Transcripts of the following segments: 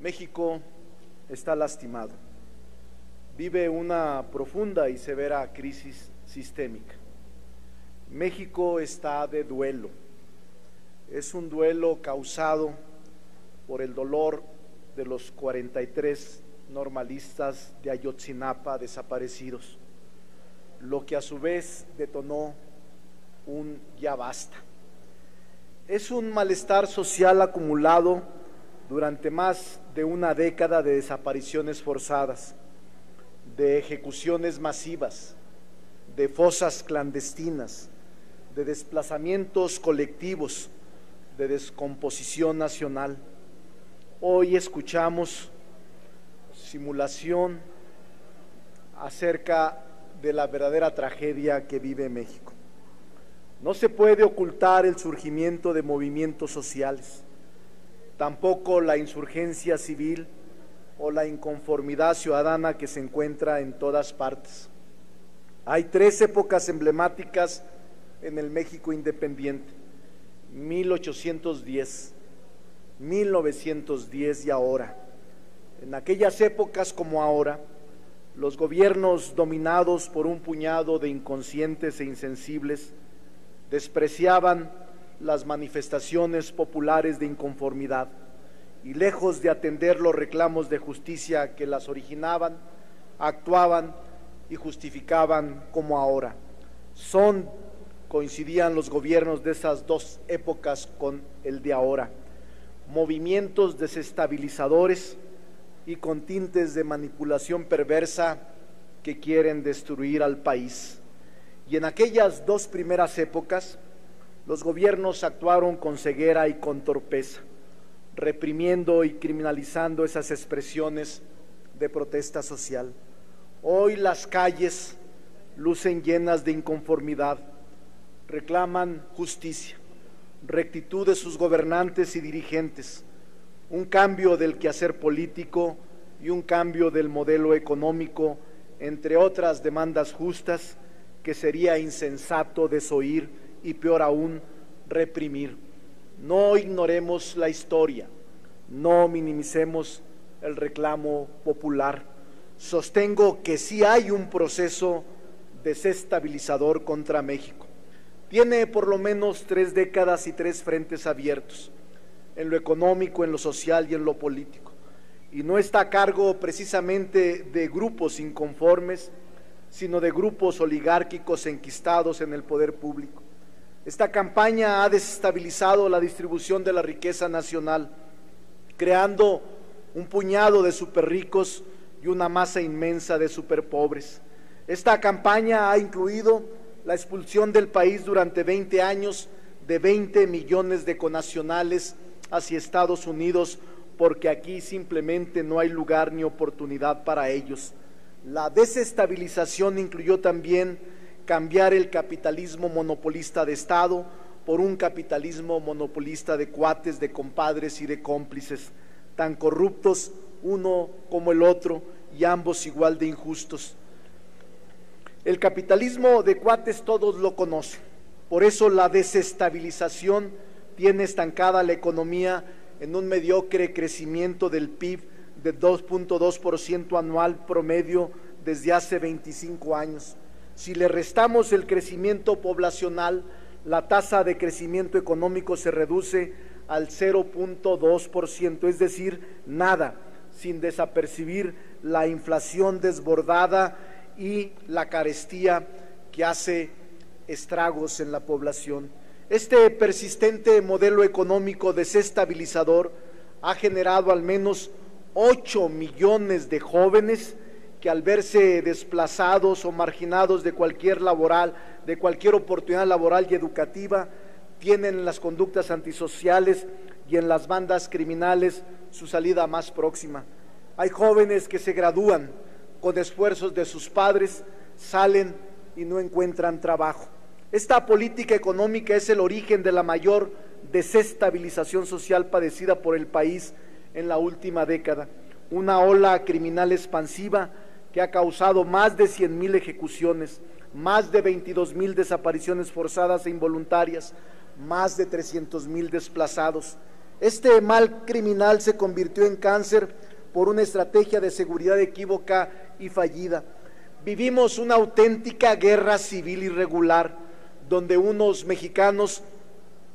México está lastimado, vive una profunda y severa crisis sistémica. México está de duelo, es un duelo causado por el dolor de los 43 normalistas de Ayotzinapa desaparecidos, lo que a su vez detonó un ya basta. Es un malestar social acumulado durante más de una década de desapariciones forzadas, de ejecuciones masivas, de fosas clandestinas, de desplazamientos colectivos, de descomposición nacional. Hoy escuchamos simulación acerca de la verdadera tragedia que vive México. No se puede ocultar el surgimiento de movimientos sociales, tampoco la insurgencia civil o la inconformidad ciudadana que se encuentra en todas partes. Hay tres épocas emblemáticas en el México independiente: 1810, 1910 y ahora. En aquellas épocas como ahora, los gobiernos dominados por un puñado de inconscientes e insensibles despreciaban las manifestaciones populares de inconformidad y, lejos de atender los reclamos de justicia que las originaban, actuaban y justificaban como ahora. Coincidían los gobiernos de esas dos épocas con el de ahora, movimientos desestabilizadores y con tintes de manipulación perversa que quieren destruir al país. Y en aquellas dos primeras épocas, los gobiernos actuaron con ceguera y con torpeza, reprimiendo y criminalizando esas expresiones de protesta social. Hoy las calles lucen llenas de inconformidad, reclaman justicia, rectitud de sus gobernantes y dirigentes, un cambio del quehacer político y un cambio del modelo económico, entre otras demandas justas que sería insensato desoír y, peor aún, reprimir. No ignoremos la historia, no minimicemos el reclamo popular. Sostengo que sí hay un proceso desestabilizador contra México. Tiene por lo menos 3 décadas y 3 frentes abiertos, en lo económico, en lo social y en lo político, y no está a cargo precisamente de grupos inconformes, sino de grupos oligárquicos enquistados en el poder público. Esta campaña ha desestabilizado la distribución de la riqueza nacional, creando un puñado de superricos y una masa inmensa de superpobres. Esta campaña ha incluido la expulsión del país durante 20 años de 20 millones de connacionales hacia Estados Unidos, porque aquí simplemente no hay lugar ni oportunidad para ellos. La desestabilización incluyó también cambiar el capitalismo monopolista de Estado por un capitalismo monopolista de cuates, de compadres y de cómplices, tan corruptos uno como el otro y ambos igual de injustos. El capitalismo de cuates todos lo conocen, por eso la desestabilización tiene estancada la economía en un mediocre crecimiento del PIB de 2.2% anual promedio desde hace 25 años. Si le restamos el crecimiento poblacional, la tasa de crecimiento económico se reduce al 0.2%, es decir, nada, sin desapercibir la inflación desbordada y la carestía que hace estragos en la población. Este persistente modelo económico desestabilizador ha generado al menos 8 millones de jóvenes que, al verse desplazados o marginados de cualquier oportunidad laboral y educativa, tienen en las conductas antisociales y en las bandas criminales su salida más próxima. Hay jóvenes que se gradúan con esfuerzos de sus padres, salen y no encuentran trabajo. Esta política económica es el origen de la mayor desestabilización social padecida por el país en la última década. Una ola criminal expansiva que ha causado más de 100,000 ejecuciones, más de 22,000 desapariciones forzadas e involuntarias, más de 300,000 desplazados. Este mal criminal se convirtió en cáncer por una estrategia de seguridad equívoca y fallida. Vivimos una auténtica guerra civil irregular, donde unos mexicanos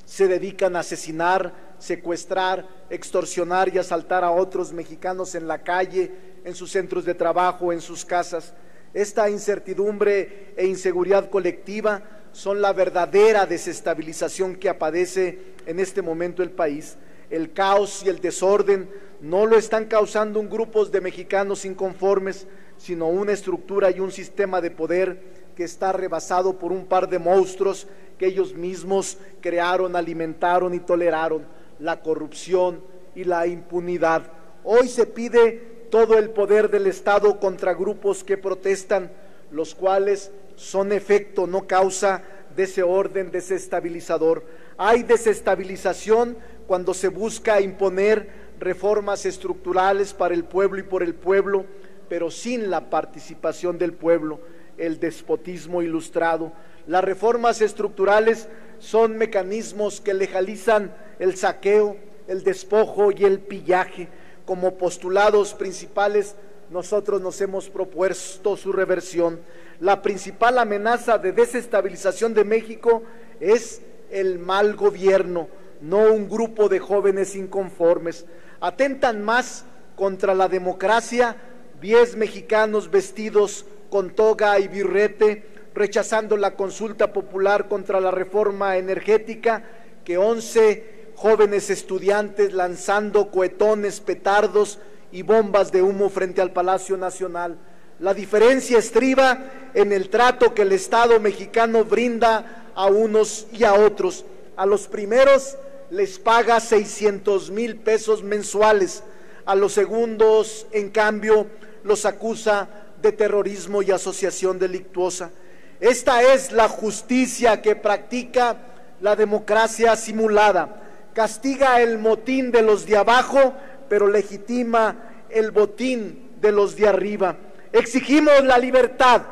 se dedican a asesinar, secuestrar, extorsionar y asaltar a otros mexicanos en la calle, en sus centros de trabajo, en sus casas. Esta incertidumbre e inseguridad colectiva son la verdadera desestabilización que padece en este momento el país. El caos y el desorden no lo están causando un grupo de mexicanos inconformes, sino una estructura y un sistema de poder que está rebasado por un par de monstruos que ellos mismos crearon, alimentaron y toleraron: la corrupción y la impunidad. Hoy se pide todo el poder del Estado contra grupos que protestan, los cuales son efecto, no causa, de ese orden desestabilizador. Hay desestabilización cuando se busca imponer reformas estructurales para el pueblo y por el pueblo, pero sin la participación del pueblo, el despotismo ilustrado. Las reformas estructurales son mecanismos que legalizan el saqueo, el despojo y el pillaje. Como postulados principales, nosotros nos hemos propuesto su reversión. La principal amenaza de desestabilización de México es el mal gobierno, no un grupo de jóvenes inconformes. Atentan más contra la democracia 10 mexicanos vestidos con toga y birrete, rechazando la consulta popular contra la reforma energética, que 11 jóvenes estudiantes lanzando cohetones, petardos y bombas de humo frente al Palacio Nacional. La diferencia estriba en el trato que el Estado mexicano brinda a unos y a otros. A los primeros les paga 600,000 pesos mensuales, a los segundos, en cambio, los acusa de terrorismo y asociación delictuosa. Esta es la justicia que practica la democracia simulada. Castiga el motín de los de abajo, pero legitima el botín de los de arriba. Exigimos la libertad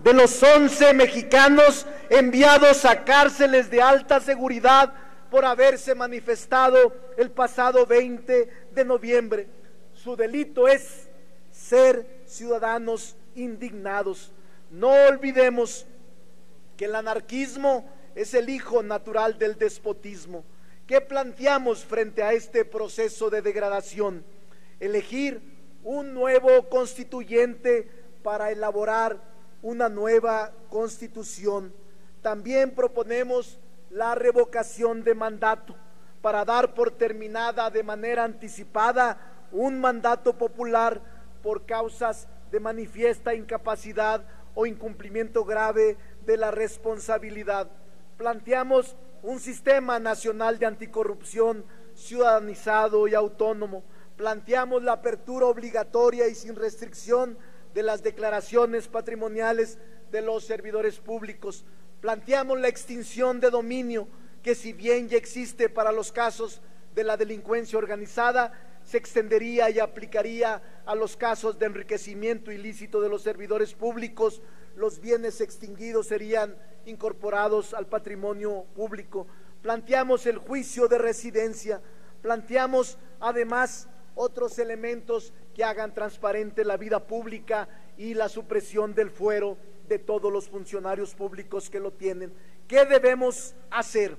de los 11 mexicanos enviados a cárceles de alta seguridad por haberse manifestado el pasado 20 de noviembre. Su delito es ser ciudadanos indignados. No olvidemos que el anarquismo es el hijo natural del despotismo. ¿Qué planteamos frente a este proceso de degradación? Elegir un nuevo constituyente para elaborar una nueva constitución. También proponemos la revocación de mandato para dar por terminada de manera anticipada un mandato popular por causas de manifiesta incapacidad o incumplimiento grave de la responsabilidad. Planteamos un sistema nacional de anticorrupción ciudadanizado y autónomo. Planteamos la apertura obligatoria y sin restricción de las declaraciones patrimoniales de los servidores públicos. Planteamos la extinción de dominio, que si bien ya existe para los casos de la delincuencia organizada, se extendería y aplicaría a los casos de enriquecimiento ilícito de los servidores públicos. Los bienes extinguidos serían incorporados al patrimonio público. Planteamos el juicio de residencia. Planteamos además otros elementos que hagan transparente la vida pública y la supresión del fuero de todos los funcionarios públicos que lo tienen. ¿Qué debemos hacer?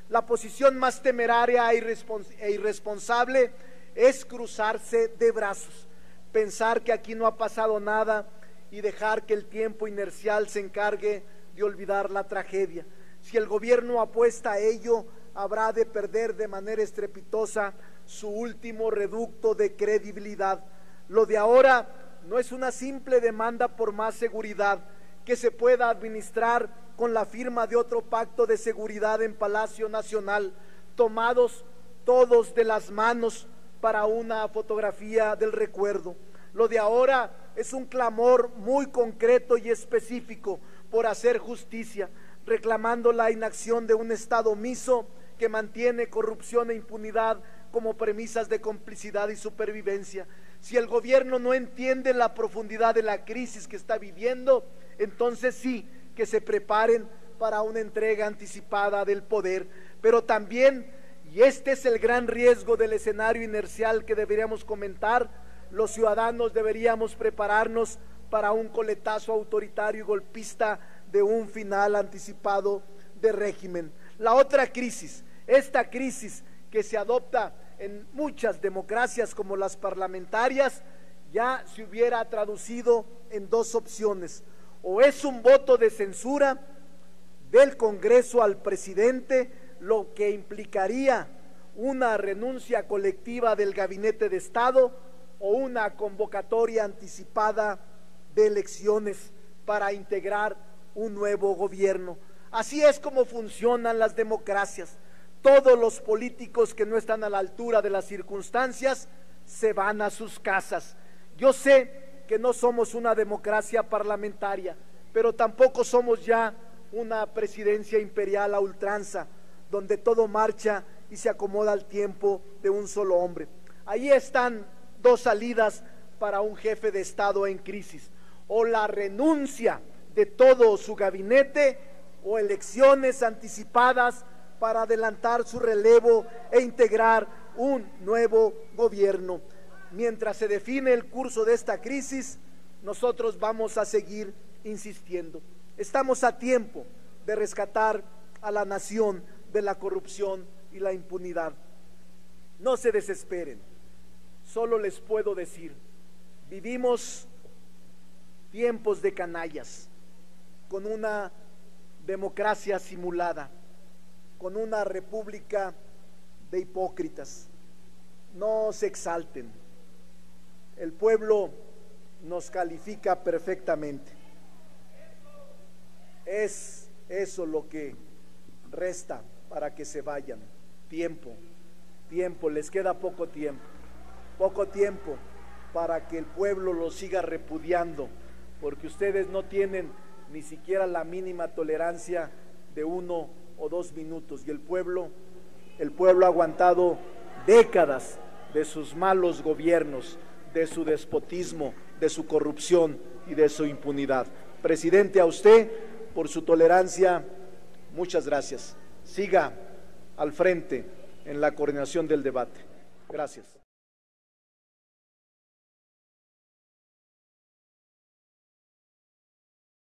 La posición más temeraria e irresponsable es cruzarse de brazos, pensar que aquí no ha pasado nada y dejar que el tiempo inercial se encargue de olvidar la tragedia. Si el gobierno apuesta a ello, habrá de perder de manera estrepitosa su último reducto de credibilidad. Lo de ahora no es una simple demanda por más seguridad que se pueda administrar con la firma de otro pacto de seguridad en Palacio Nacional, tomados todos de las manos para una fotografía del recuerdo. Lo de ahora es un clamor muy concreto y específico por hacer justicia, reclamando la inacción de un Estado omiso que mantiene corrupción e impunidad como premisas de complicidad y supervivencia. Si el gobierno no entiende la profundidad de la crisis que está viviendo, entonces sí que se preparen para una entrega anticipada del poder, pero también Y este es el gran riesgo del escenario inercial que deberíamos comentar. Los ciudadanos deberíamos prepararnos para un coletazo autoritario y golpista de un final anticipado de régimen. La otra crisis, esta crisis que se adopta en muchas democracias como las parlamentarias, ya se hubiera traducido en dos opciones: o es un voto de censura del Congreso al presidente, lo que implicaría una renuncia colectiva del Gabinete de Estado, o una convocatoria anticipada de elecciones para integrar un nuevo gobierno. Así es como funcionan las democracias. Todos los políticos que no están a la altura de las circunstancias se van a sus casas. Yo sé que no somos una democracia parlamentaria, pero tampoco somos ya una presidencia imperial a ultranza, donde todo marcha y se acomoda al tiempo de un solo hombre. Ahí están dos salidas para un jefe de Estado en crisis: o la renuncia de todo su gabinete, o elecciones anticipadas para adelantar su relevo e integrar un nuevo gobierno. Mientras se define el curso de esta crisis, nosotros vamos a seguir insistiendo. Estamos a tiempo de rescatar a la nación de la corrupción y la impunidad. No se desesperen. Solo les puedo decir, vivimos tiempos de canallas, con una democracia simulada, con una república de hipócritas. No se exalten. El pueblo nos califica perfectamente. Es eso lo que resta para que se vayan. Tiempo, les queda poco tiempo para que el pueblo los siga repudiando, porque ustedes no tienen ni siquiera la mínima tolerancia de 1 o 2 minutos, y el pueblo ha aguantado décadas de sus malos gobiernos, de su despotismo, de su corrupción y de su impunidad. Presidente, a usted por su tolerancia, muchas gracias. Siga al frente en la coordinación del debate. Gracias.